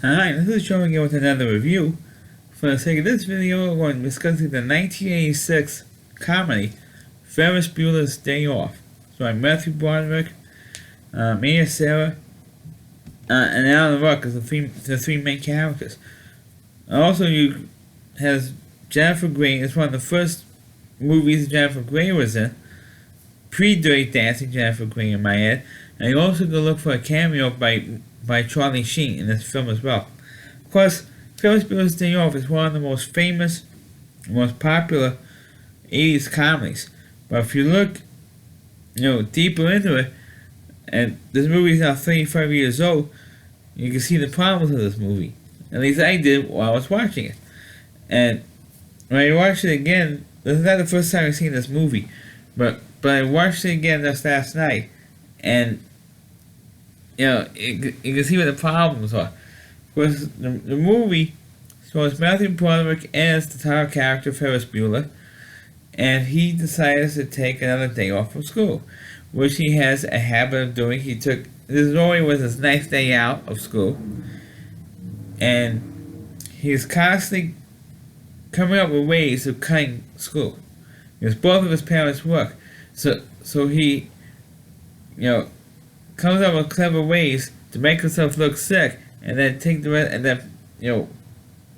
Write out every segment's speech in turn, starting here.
Hi, this is Joe again with another review. For the sake of this video, we're going to be discussing the 1986 comedy Ferris Bueller's Day Off. So I'm Matthew Broderick, Mia Sarah, and Alan Ruck as the three main characters. Also, you has Jennifer Grey. It's one of the first movies Jennifer Grey was in. Pre-Dirty Dancing Jennifer Grey in my head. And you also go look for a cameo by Charlie Sheen in this film as well. Of course, Ferris Bueller's Day Off is one of the most famous, most popular 80s comedies. But if you look, deeper into it, and this movie is now 35 years old, you can see the problems of this movie. At least I did while I was watching it. And when I watched it again, this is not the first time I've seen this movie, but I watched it again just last night, and you can see what the problems are. Of course, the movie stars Matthew Broderick as the title character Ferris Bueller, and he decides to take another day off from school, which he has a habit of doing. This always was his ninth day out of school, and he's constantly coming up with ways of cutting school, because both of his parents work. So he, comes up with clever ways to make himself look sick, and then take the rest, and then,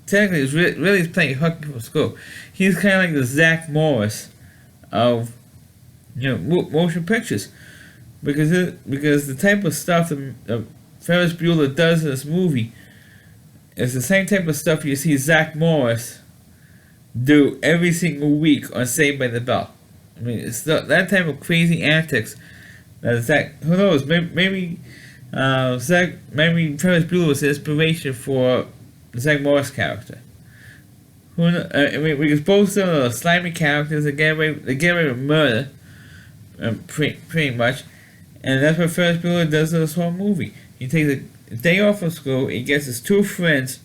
technically, he's really playing hooky from school. He's kind of like the Zach Morris of, motion pictures, because the type of stuff that Ferris Bueller does in this movie is the same type of stuff you see Zach Morris do every single week on Saved by the Bell. I mean, it's that type of crazy antics that Zach. Who knows? Maybe Ferris Bueller was the inspiration for the Zach Morris character. We can both the slimy characters that get away with murder, pretty much, and that's what Ferris Bueller does in this whole movie. He takes a day off from school. He gets his two friends.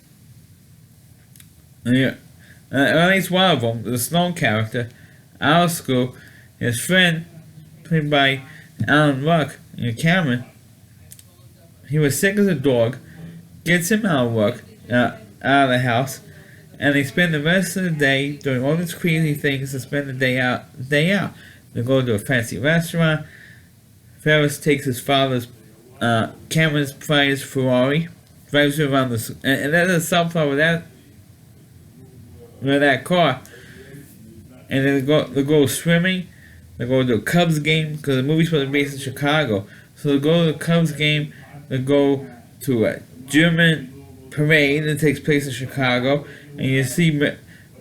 At least one of them, the Sloan character, out of school. His friend, played by Alan Ruck, Cameron, he was sick as a dog, gets him out of work, out of the house, and they spend the rest of the day doing all these crazy things to spend the day out. They go to a fancy restaurant. Ferris takes his father's, Cameron's prized Ferrari, drives her around and there's a sunflower with that car, and then they go swimming. They go to a Cubs game, because the movie's supposed to be based in Chicago. So they go to the Cubs game. They go to a German parade that takes place in Chicago, and you see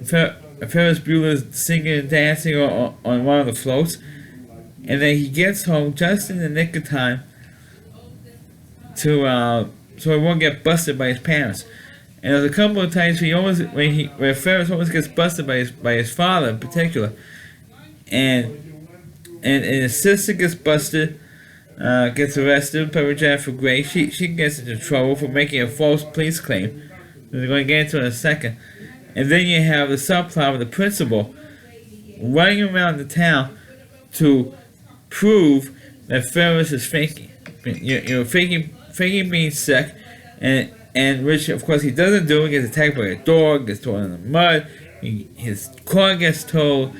Ferris Bueller singing and dancing on one of the floats. And then he gets home just in the nick of time so he won't get busted by his parents. And there's a couple of times where Ferris almost gets busted by his father in particular, and his sister gets busted, gets arrested by Jennifer Grey. She gets into trouble for making a false police claim. We're going to get into it in a second. And then you have the subplot with the principal running around the town to prove that Ferris is faking, faking being sick, and which of course he doesn't do. He gets attacked by a dog, gets thrown in the mud, his car gets towed,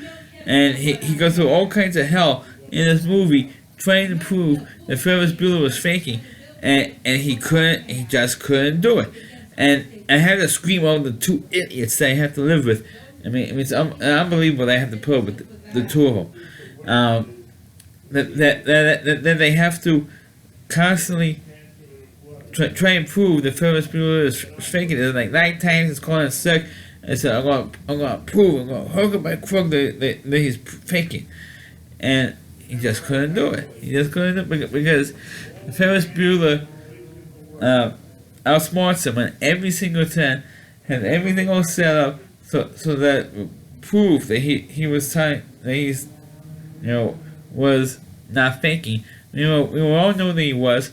and he goes through all kinds of hell in this movie trying to prove that Ferris Bueller was faking, and he just couldn't do it. And I had to scream out the two idiots that I have to live with. I mean it's unbelievable that I have to put up with the two of them. That they have to constantly try and prove that Ferris Bueller is faking. It's like 9 times he's calling sick. And so I'm gonna prove, I'm gonna hook up my crook that he's faking, and he just couldn't do it. He just couldn't do it because Ferris Bueller outsmarts him, and every single time has everything all set up so that proof that he was that he's was not faking. We all know that he was.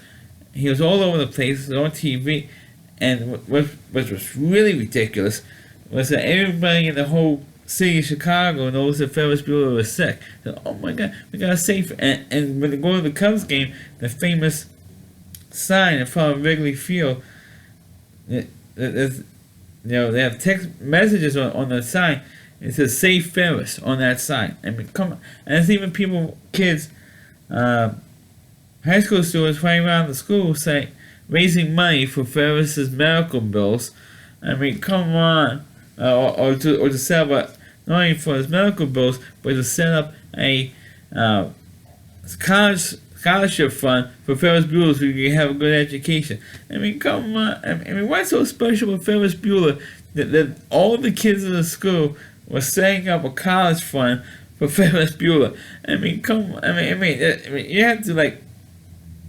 He was all over the place, on TV, and what was really ridiculous was that everybody in the whole city of Chicago knows that Ferris Bueller was sick. So, oh my God, we gotta save. And when they go to the Cubs game, the famous sign in front of Wrigley Field there's, they have text messages on the sign. It says "Save Ferris" on that sign. I mean, come on, and it's even kids, high school students running around the school saying, raising money for Ferris's medical bills. I mean, come on, or to set up not only for his medical bills, but to set up a scholarship fund for Ferris Bueller so you can have a good education. I mean, come on. I mean, what's so special with Ferris Bueller that all the kids in the school were setting up a college fund for Ferris Bueller? I mean, come on. I mean, you have to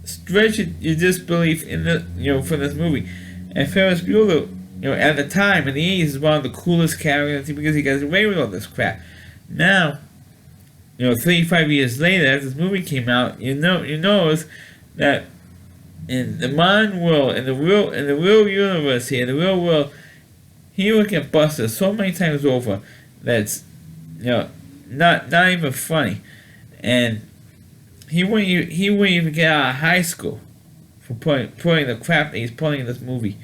stretch your disbelief in for this movie. And Ferris Bueller, at the time in the 80s, is one of the coolest characters because he gets away with all this crap. Now, 35 years later, after this movie came out, you notice that in the modern world, in the real universe here, in the real world, he would get busted so many times over that's not even funny, and he wouldn't even get out of high school for putting the crap that he's pulling in this movie.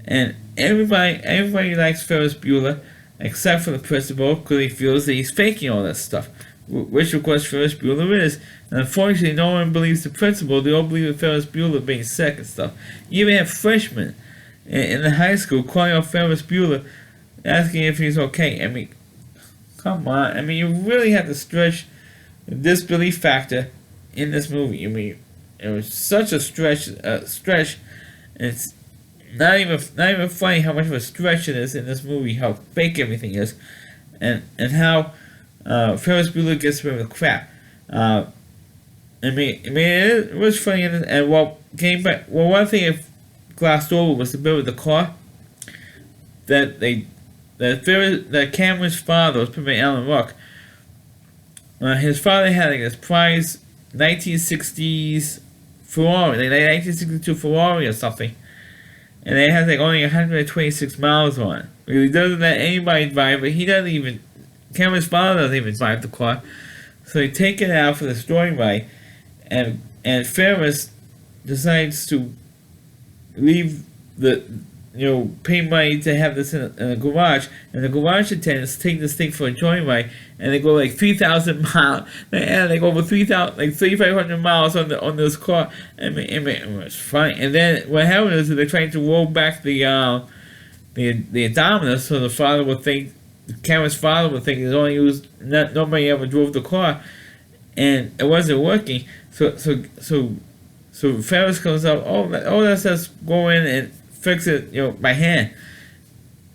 And everybody likes Ferris Bueller except for the principal because he feels that he's faking all this stuff, which of course Ferris Bueller is. And unfortunately, no one believes the principal. They all believe in Ferris Bueller being sick and stuff. You even have freshmen in the high school calling out Ferris Bueller, asking if he's okay. I mean, come on. I mean, you really have to stretch the disbelief factor in this movie. I mean, it was such a stretch. It's not even funny how much of a stretch it is in this movie. How fake everything is, and how Ferris Bueller gets rid of the crap. It was funny, and one thing it glossed over was the bit with the car that Cameron's father was played by Alan Ruck. His father had this prize 1960s Ferrari, 1962 Ferrari or something, and it has only 126 miles on it. Because he doesn't let anybody drive it. Cameron's father doesn't even drive the car, so they take it out for the joyride, and Ferris decides to leave pay money to have this in a garage, and the garage attendants take this thing for a joyride, and they go 3,000 miles. They go over 3,500 miles on this car. I mean, it was funny. And then what happened is they're trying to roll back the odometer, so the father would think, Cameron's father would think nobody ever drove the car, and it wasn't working. So Ferris comes up. Let's just go in and fix it, by hand.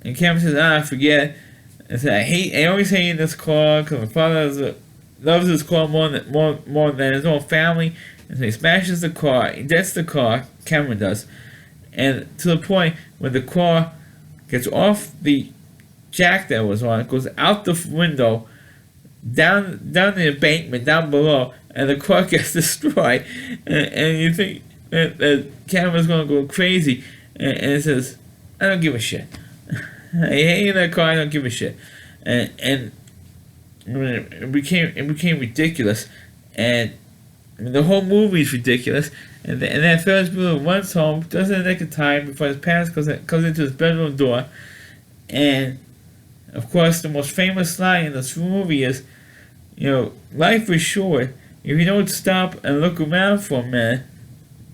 And Cameron says, forget it. And said, I always hated this car because my father loves this car more than his own family. And so he smashes the car, he dents the car, Cameron does, and to the point where the car gets off the jack that was on, it goes out the window, down the embankment, down below, and the car gets destroyed. And you think that Cameron's going to go crazy. And it says, I don't give a shit. I hate that car, I don't give a shit. And it became ridiculous. And the whole movie is ridiculous. And then Ferris Bueller runs home, does it in the nick of time before his parents comes into his bedroom door. And of course, the most famous line in this movie is, life is short. If you don't stop and look around for a minute,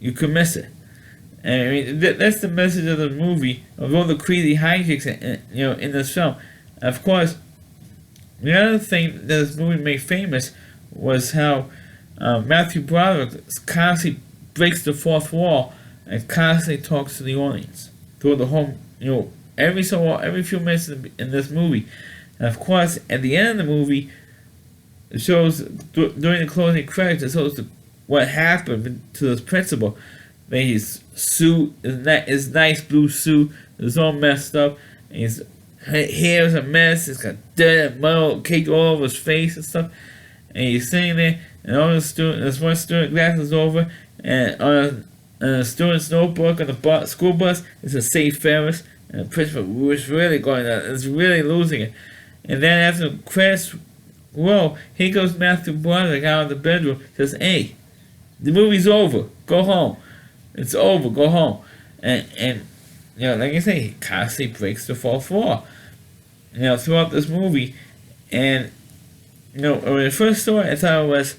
you could miss it. I mean, that's the message of the movie, of all the crazy hijinks in this film. And of course, the other thing that this movie made famous was how Matthew Broderick constantly breaks the fourth wall and constantly talks to the audience through the whole, every few minutes in this movie. And of course, at the end of the movie, it shows during the closing credits, it shows what happened to this principal. His suit, his nice blue suit, is all messed up. And his hair is a mess. It's got dirt and mud caked all over his face and stuff. And he's sitting there, and all the students, there's one student glasses over, and on a student's notebook on the school bus, it says "Save Ferris." And the principal was really really losing it. And then after the credits roll, here goes Matthew Broderick out of the bedroom, says, "Hey, the movie's over. Go home. It's over. Go home." And like I say, he constantly breaks the fourth wall. Throughout this movie, and when I first saw it, I thought it was,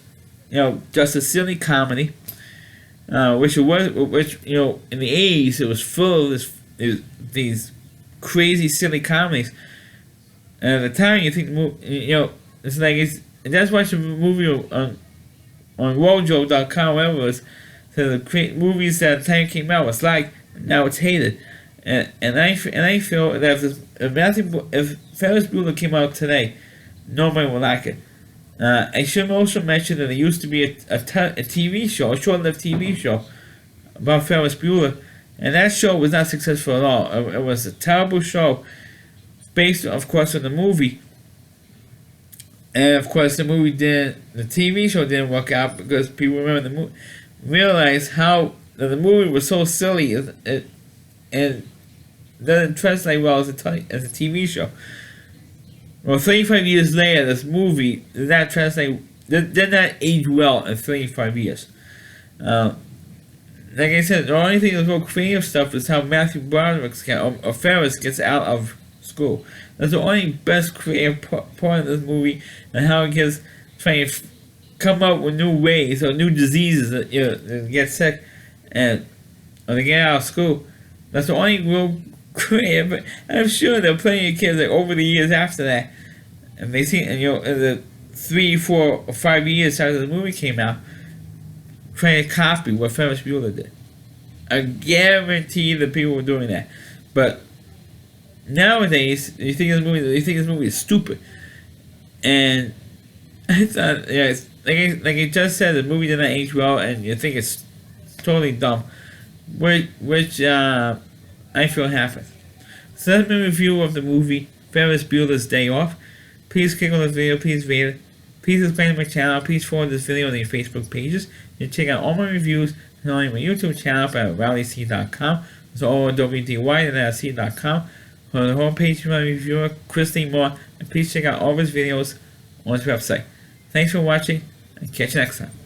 just a silly comedy, which it was, which in the '80s it was full of these crazy silly comedies. And at the time, you think it's like just watch a movie on Wojo.com, whatever it was. So the movies that at the time came out was like, now it's hated, and I feel that if Ferris Bueller came out today, nobody would like it. I should also mention that there used to be a TV show, a short-lived TV show about Ferris Bueller, and that show was not successful at all. It was a terrible show, based, of course, on the movie. And of course, the TV show didn't work out because people remember the movie, realized how the movie was so silly and doesn't translate well as a TV show. Well, 35 years later, this movie did not age well in 35 years. Like I said, the only thing that's real creative stuff is how Matthew Broderick's or Ferris gets out of school. That's the only best creative part of this movie, and how it gets trying to come up with new ways or new diseases that get sick and or to get out of school. That's the only real creative. But I'm sure there are plenty of kids that over the years after that, and they see, and in the 3, 4, or 5 years after the movie came out, trying to copy what Ferris Bueller did. I guarantee that people were doing that. But nowadays, you think this movie is stupid, and it's not. Yeah, it's like I just said, the movie did not age well, and you think it's totally dumb, which I feel happens. So that's my review of the movie Ferris Bueller's Day Off. Please click on this video, please rate it. Please subscribe to my channel, please forward this video on your Facebook pages. You can check out all my reviews on my YouTube channel at rallyc.com. It's all WDY.com. On the homepage, my reviewer, Christine Moore, and please check out all of his videos on his website. Thanks for watching, and catch you next time.